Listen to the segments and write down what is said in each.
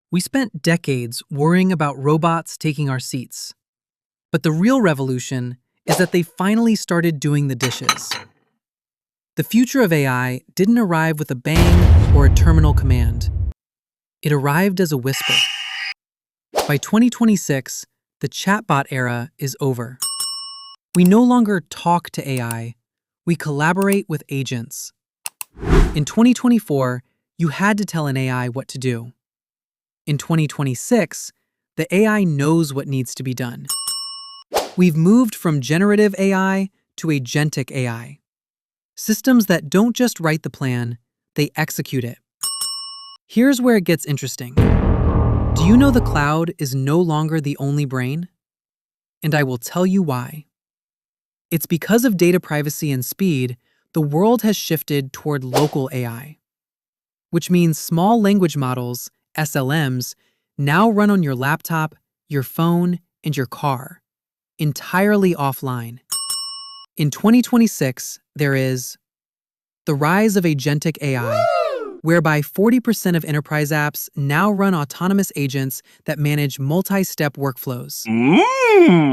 We spent decades worrying about robots taking our seats. But the real revolution is that they finally started doing the dishes. The future of AI didn't arrive with a bang or a terminal command. It arrived as a whisper. By 2026, the chatbot era is over. We no longer talk to AI, we collaborate with agents. In 2024, you had to tell an AI what to do. In 2026, the AI knows what needs to be done. We've moved from generative AI to agentic AI. Systems that don't just write the plan, they execute it. Here's where it gets interesting. Do you know the cloud is no longer the only brain? And I will tell you why. It's because of data privacy and speed, the world has shifted toward local AI, which means small language models, SLMs, now run on your laptop, your phone, and your car, entirely offline. In 2026, there is the rise of agentic AI, whereby 40% of enterprise apps now run autonomous agents that manage multi-step workflows.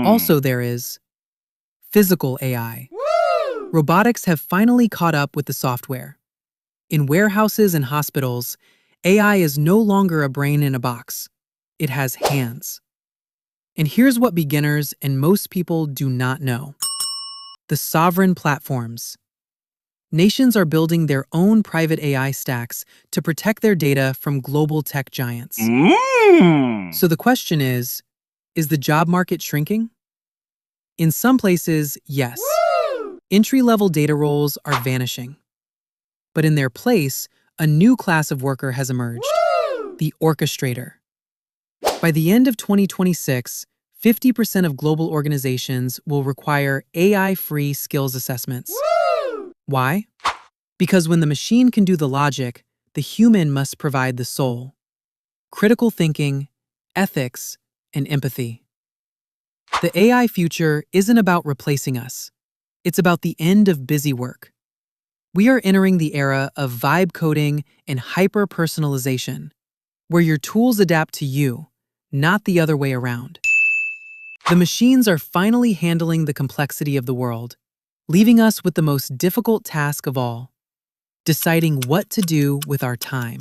Also, there is physical AI. Robotics have finally caught up with the software. In warehouses and hospitals, AI is no longer a brain in a box. It has hands. And here's what beginners and most people do not know. The sovereign platforms. Nations are building their own private AI stacks to protect their data from global tech giants. So the question is the job market shrinking? In some places, yes. Entry-level data roles are vanishing. But in their place, a new class of worker has emerged, the orchestrator. By the end of 2026, 50% of global organizations will require AI-free skills assessments. Why? Because when the machine can do the logic, the human must provide the soul. Critical thinking, ethics, and empathy. The AI future isn't about replacing us. It's about the end of busy work. We are entering the era of vibe coding and hyper-personalization, where your tools adapt to you, not the other way around. The machines are finally handling the complexity of the world, leaving us with the most difficult task of all, deciding what to do with our time.